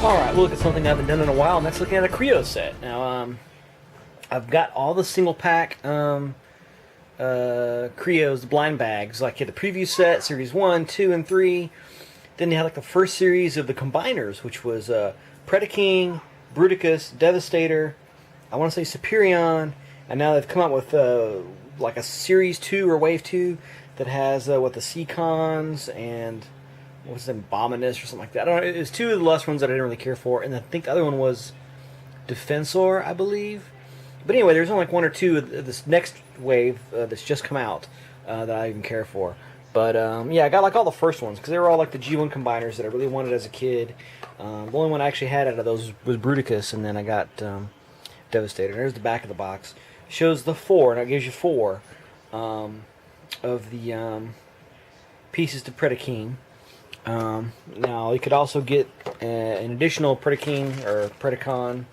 Alright, we'll look at something I haven't done in a while, and that's looking at a Creo set. Now, I've got all the single pack Creos, the blind bags. Like, you had the preview set, Series 1, 2, and 3. Then you had like the first series of the combiners, which was Predaking, Bruticus, Devastator, I want to say Superion, and now they've come out with like a Series 2 or Wave 2 that has what the Seacons and what was it, Abominus or something like that. I don't know. It was two of the last ones that I didn't really care for, and I think the other one was Defensor, I believe. But anyway, there's only like one or two of this next wave that's just come out that I even care for. But yeah, I got like all the first ones because they were all like the G1 combiners that I really wanted as a kid. The only one I actually had out of those was Bruticus, and then I got Devastator. There's the back of the box. It shows the 4, and it gives you 4 of the pieces to Predaking. Now, you could also get an additional Predaking or Predacon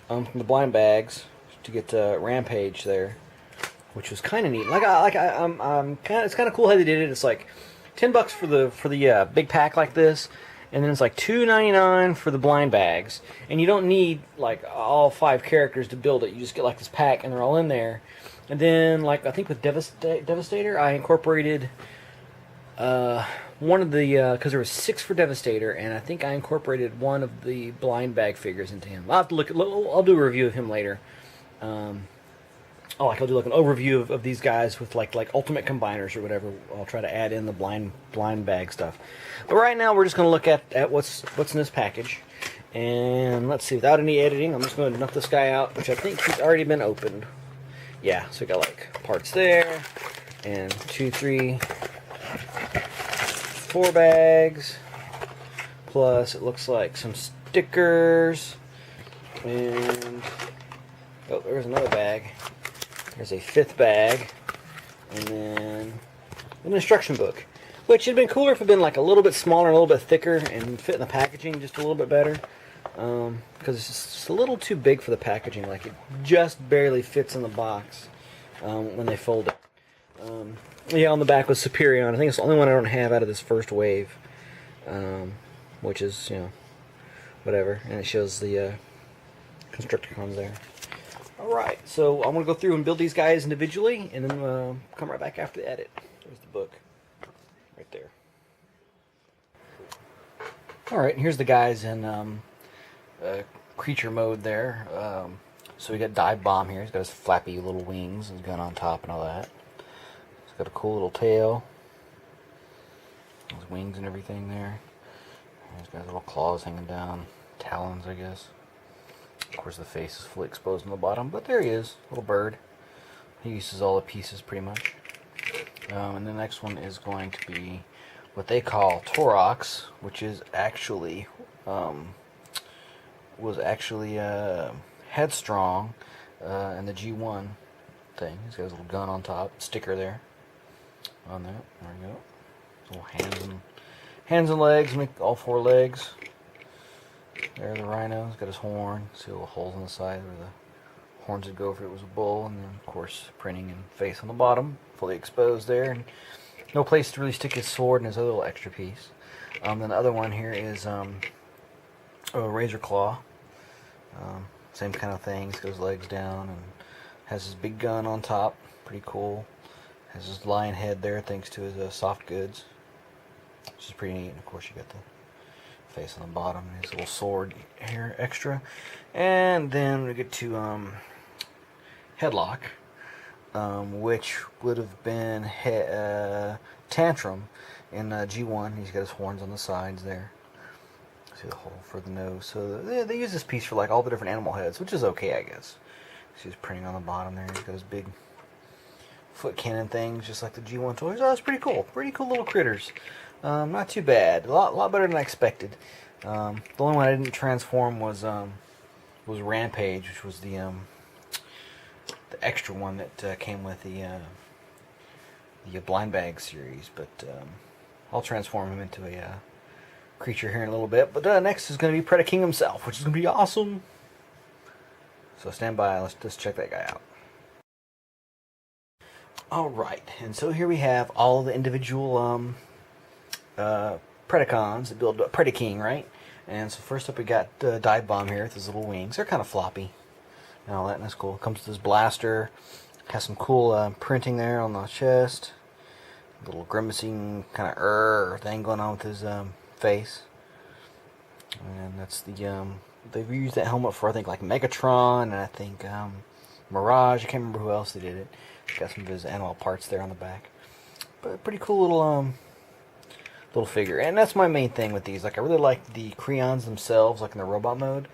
from the blind bags to get Rampage there, which was kind of neat. It's kind of cool how they did it. It's like $10 for the big pack like this, and then it's like $2.99 for the blind bags. And you don't need like all 5 characters to build it. You just get like this pack, and they're all in there. And then, like I think with Devastator, I incorporated one of the because there was 6 for Devastator, and I think I incorporated one of the blind bag figures into him. I'll have to look. I'll do a review of him later. I'll do like an overview of these guys with like ultimate combiners or whatever. I'll try to add in the blind bag stuff. But right now we're just going to look at what's in this package. And let's see, without any editing, I'm just going to knock this guy out, which I think he's already been opened. Yeah, so we got like parts there, and 2, 3, 4 bags, plus it looks like some stickers, and oh, there's another bag. There's a 5th bag, and then an instruction book, which would have been cooler if it had been like a little bit smaller, a little bit thicker, and fit in the packaging just a little bit better. Because it's just a little too big for the packaging. Like, it just barely fits in the box when they fold it. Yeah, on the back was Superion. I think it's the only one I don't have out of this first wave, which is, you know, whatever. And it shows the Constructicons there. Alright, so I'm going to go through and build these guys individually, and then come right back after the edit. There's the book. Right there. Alright, and here's the guys in creature mode there. So we got Dive Bomb here. He's got his flappy little wings, his gun on top and all that. He's got a cool little tail. His wings and everything there. He's got little claws hanging down. Talons, I guess. Of course, the face is fully exposed on the bottom, but there he is, little bird. He uses all the pieces pretty much. And the next one is going to be what they call Torox, which is actually Headstrong and the G1 thing. He's got his little gun on top, sticker there on that. There we go. Little hands and legs, make all 4 legs. There, the rhino. He's got his horn. See little holes on the side where the horns would go if it was a bull. And then, of course, printing and face on the bottom. Fully exposed there. And no place to really stick his sword and his other little extra piece. Then the other one here is a Razor Claw. Same kind of thing. He's got his legs down and has his big gun on top. Pretty cool. Has his lion head there thanks to his soft goods. Which is pretty neat. And, of course, you got the face on the bottom, his little sword here extra, and then we get to Headlock, which would have been Tantrum in G1. He's got his horns on the sides there. See the hole for the nose. So they use this piece for like all the different animal heads, which is okay, I guess. See his printing on the bottom there. He's got his big foot cannon things, just like the G1 toys. Oh, that's pretty cool. Pretty cool little critters. Not too bad. A lot better than I expected. The only one I didn't transform was Rampage, which was the extra one that came with the blind bag series. But I'll transform him into a creature here in a little bit. But next is going to be Predaking himself, which is going to be awesome. So stand by. Let's check that guy out. Alright, and so here we have all the individual Predacons that build Predaking, right? And so first up we got Dive Bomb here with his little wings. They're kind of floppy and all that, and that's cool. Comes with his blaster. Has some cool printing there on the chest. Little grimacing kind of thing going on with his face. And that's the they've used that helmet for, I think, like Megatron, and I think Mirage. I can't remember who else they did it. Got some of his animal parts there on the back. But pretty cool little figure. And that's my main thing with these. Like, I really like the Creons themselves, like in the robot mode.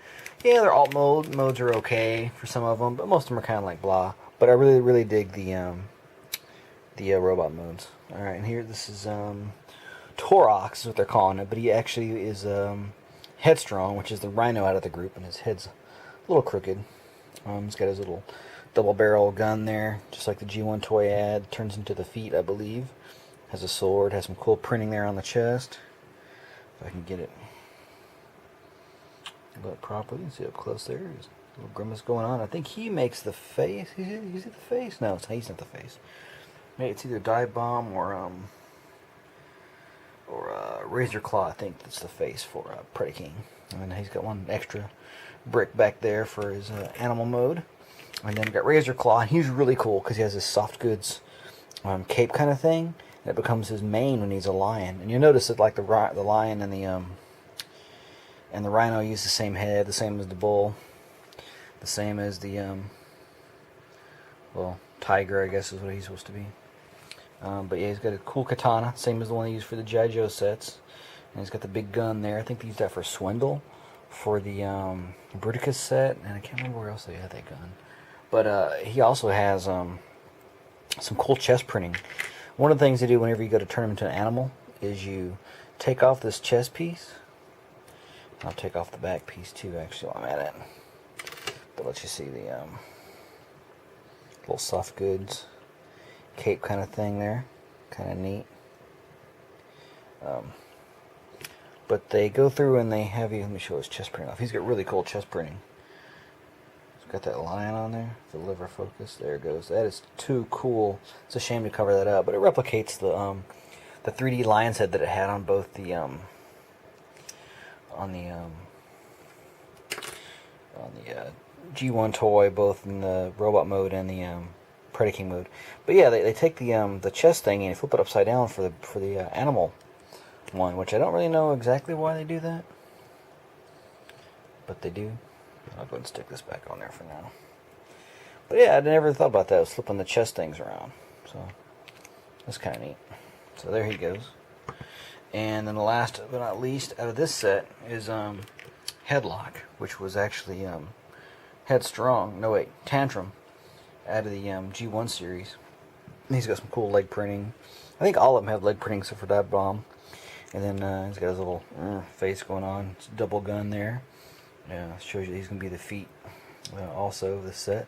Yeah, their alt modes are okay for some of them, but most of them are kind of like blah. But I really dig the robot modes. All right, and here this is Torox is what they're calling it, but he actually is Headstrong, which is the rhino out of the group, and his head's a little crooked. He's got his little double barrel gun there, just like the G1 toy ad. Turns into the feet, I believe. Has a sword, has some cool printing there on the chest. If I can get it look properly, you can see up close there. There's a little grimace going on. I think he makes the face. Is it the face? No, he's not the face. Maybe it's either Dive Bomb or Razor Claw. I think that's the face for Predaking. And then he's got one extra brick back there for his animal mode. And then we got Razor Claw. And he's really cool because he has this soft goods cape kind of thing. And it becomes his mane when he's a lion. And you'll notice that, like, the lion and the rhino use the same head, the same as the bull, the same as the tiger, I guess is what he's supposed to be. But yeah, he's got a cool katana, same as the one they use for the G.I. Joe sets. And he's got the big gun there. I think they used that for Swindle for the Bruticus set, and I can't remember where else they had that gun. But he also has some cool chest printing. One of the things they do whenever you go to turn him into an animal is you take off this chest piece. I'll take off the back piece too, actually, while I'm at it. But let you see the little soft goods cape kind of thing there. Kind of neat. But they go through and they have you, let me show his chest print off. He's got really cool chest printing. He's got that lion on there, the liver focus. There it goes. That is too cool. It's a shame to cover that up, but it replicates the 3D lion's head that it had on both the G1 toy, both in the robot mode and the Predaking mode. But yeah, they take the chest thing and flip it upside down for the animal one, which I don't really know exactly why they do that, but they do. I'll go ahead and stick this back on there for now. But yeah, I never thought about that. I was flipping the chest things around, so that's kind of neat. So there he goes. And then the last but not least out of this set is Headlock, which was actually Tantrum out of the G1 series. And he's got some cool leg printing. I think all of them have leg printing except for Dive Bomb. And then he's got his little face going on. It's a double gun there. Yeah, shows you he's going to be the feet also of the set.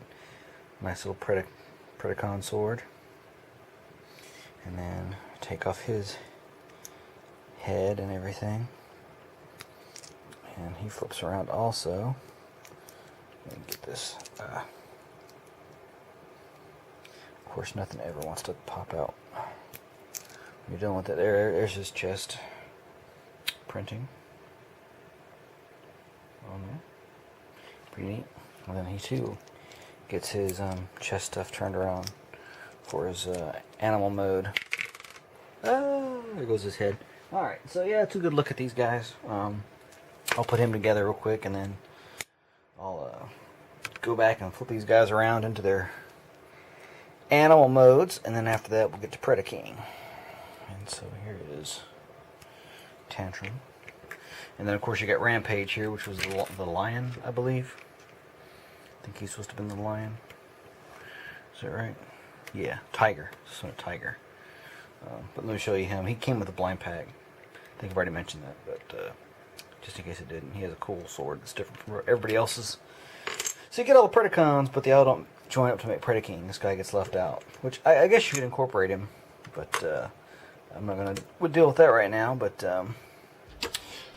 Nice little Predacon sword. And then take off his head and everything. And he flips around also. Let me get this. Of course, nothing ever wants to pop out. When you're done with it, there's his chest printing on there. Pretty neat. And then he too gets his chest stuff turned around for his animal mode. Oh, there goes his head. Alright, so yeah, it's a good look at these guys. I'll put him together real quick and then I'll go back and flip these guys around into their animal modes, and then after that we'll get to Predaking. And so here it is, Tantrum. And then of course you got Rampage here, which was the lion, I believe. I think he's supposed to have been the lion. Is that right? Yeah, tiger. So a tiger. But let me show you him. He came with a blind pack. I think I've already mentioned that, but just in case it didn't, he has a cool sword that's different from everybody else's. So you get all the Predacons, but they all don't join up to make Predaking. This guy gets left out, which I guess you could incorporate him, but I'm not going to deal with that right now. But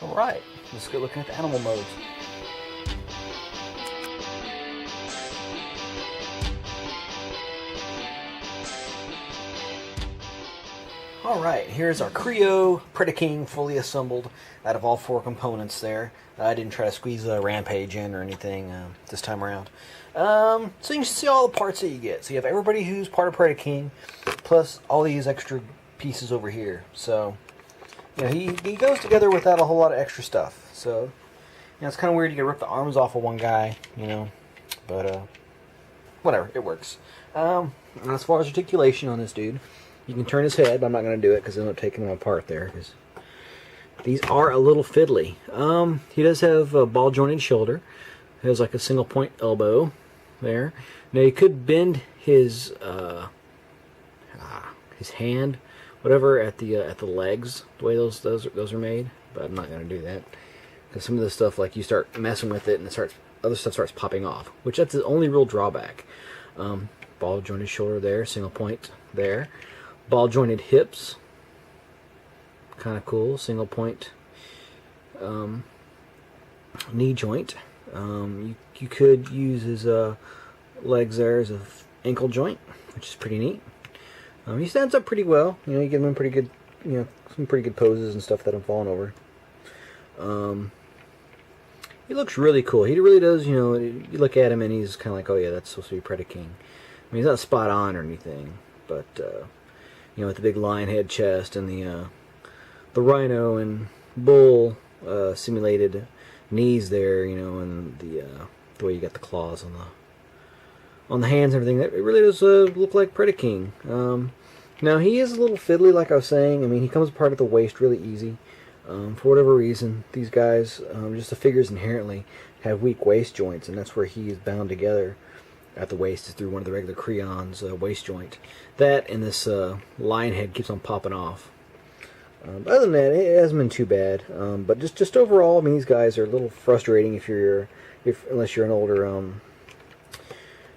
alright, let's go looking at the animal modes. Alright, here's our Creo Predaking fully assembled out of all 4 components there. I didn't try to squeeze a Rampage in or anything this time around. So you can see all the parts that you get. So you have everybody who's part of Predaking, plus all these extra pieces over here. So, you know, he goes together without a whole lot of extra stuff. So, you know, it's kind of weird you can rip the arms off of one guy, you know, but whatever, it works. And as far as articulation on this dude, you can turn his head, but I'm not going to do it because I end up taking him apart there. Because these are a little fiddly. He does have a ball-jointed shoulder. He has like a single-point elbow there. Now you could bend his hand, whatever, at the legs, the way those are made. But I'm not going to do that because some of this stuff, like you start messing with it, and other stuff starts popping off, which that's the only real drawback. Ball-jointed shoulder there, single point there. Ball jointed hips, kind of cool. Single point knee joint. You could use his legs there as a ankle joint, which is pretty neat. He stands up pretty well. You know, you give him pretty good, you know, some pretty good poses and stuff that I'm falling over. He looks really cool. He really does. You know, you look at him and he's kind of like, oh yeah, that's supposed to be Predaking. I mean, he's not spot on or anything, but you know, with the big lion head chest and the rhino and bull simulated knees there, you know, and the way you got the claws on the hands and everything, that it really does look like Predaking. Now he is a little fiddly, like I was saying. I mean, he comes apart at the waist really easy. For whatever reason, these guys, just the figures inherently have weak waist joints, and that's where he is bound together at the waist, is through one of the regular Creon's waist joint. That and this lion head keeps on popping off. Other than that, it hasn't been too bad. But just overall, I mean, these guys are a little frustrating unless you're an older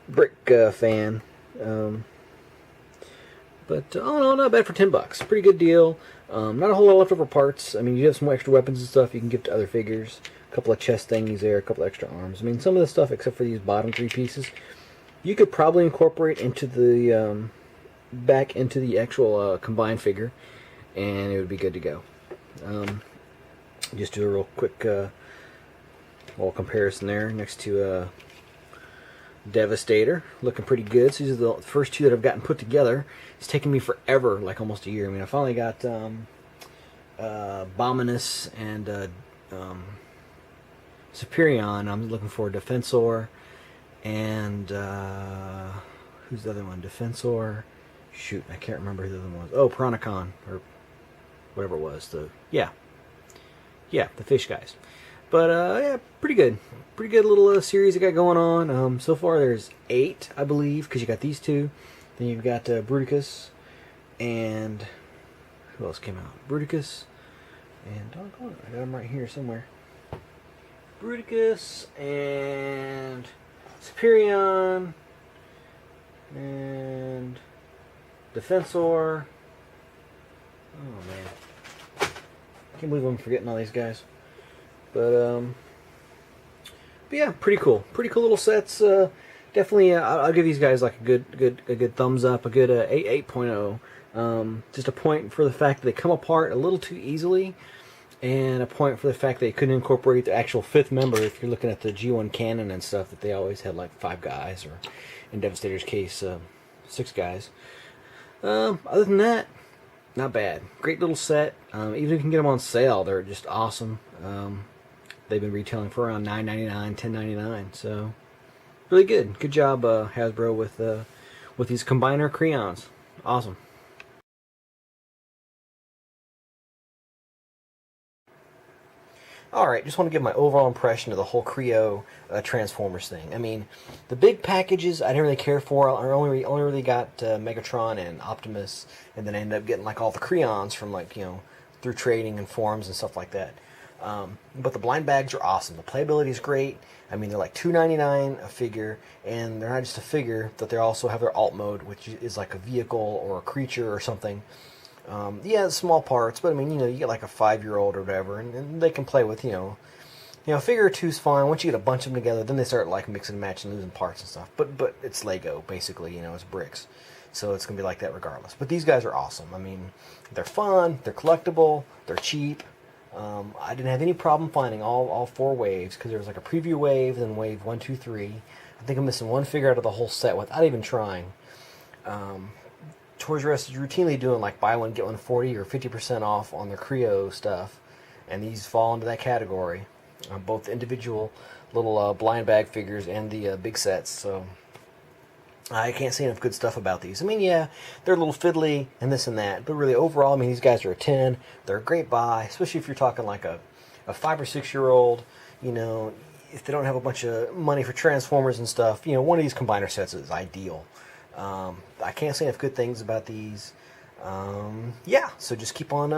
brick fan. But all in all, not bad for $10. Pretty good deal. Not a whole lot of leftover parts. I mean, you have some extra weapons and stuff you can give to other figures. A couple of chest thingies there, a couple of extra arms. I mean, some of the stuff, except for these bottom 3 pieces, you could probably incorporate into the back into the actual combined figure, and it would be good to go. Just do a real quick little comparison there next to Devastator, looking pretty good. So these are the first 2 that I've gotten put together. It's taken me forever, like almost a year. I mean, I finally got Abominus and Superion. I'm looking for Defensor and who's the other one? Defensor. Shoot, I can't remember who the other one was. Oh, Piranacon or whatever it was. The fish guys. But yeah, pretty good little series I got going on. So far there's 8, I believe, because you got these 2. Then you've got Bruticus and who else came out? Bruticus and doggone it, I got them right here somewhere. Bruticus and Superion and Defensor. Oh man, I can't believe I'm forgetting all these guys. But yeah, pretty cool little sets. Definitely, I'll give these guys like a good thumbs up, a good 8.0. Just a point for the fact that they come apart a little too easily, and a point for the fact that they couldn't incorporate the actual 5th member. If you're looking at the G1 canon and stuff, that they always had like 5 guys, or in Devastator's case, 6 guys. Other than that, not bad. Great little set. Even if you can get them on sale, they're just awesome. They've been retailing for around $9.99, $10.99. So really good. Good job, Hasbro, with these combiner Creons. Awesome. Alright, just want to give my overall impression of the whole Creo Transformers thing. I mean, the big packages I didn't really care for. I only really got Megatron and Optimus, and then I ended up getting like all the Creons from, like, you know, through trading and forums and stuff like that. But the blind bags are awesome. The playability is great. I mean, they're like $2.99 a figure, and they're not just a figure, but they also have their alt mode, which is like a vehicle or a creature or something. Yeah, small parts, but I mean, you know, you get like a 5-year-old or whatever, and they can play with, you know, a figure or two's fine. Once you get a bunch of them together, then they start like mixing and matching, losing parts and stuff. But it's Lego, basically, you know, it's bricks. So it's going to be like that regardless. But these guys are awesome. I mean, they're fun, they're collectible, they're cheap. I didn't have any problem finding all 4 waves, because there was like a preview wave, then wave 1, 2, 3. I think I'm missing 1 figure out of the whole set without even trying. Toys R Us is routinely doing like buy one, get one 40 or 50% off on their Creo stuff, and these fall into that category. Both the individual little blind bag figures and the big sets, so I can't say enough good stuff about these. I mean, yeah, they're a little fiddly and this and that, but really overall, I mean, these guys are a 10. They're a great buy, especially if you're talking like a 5 or 6 year old, you know, if they don't have a bunch of money for Transformers and stuff, you know, one of these combiner sets is ideal. I can't say enough good things about these. Yeah, so just keep on,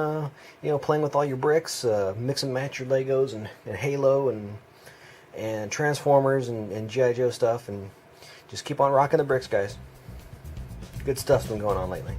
you know, playing with all your bricks, mix and match your Legos and Halo and Transformers and G.I. Joe stuff, and just keep on rocking the bricks, guys. Good stuff's been going on lately.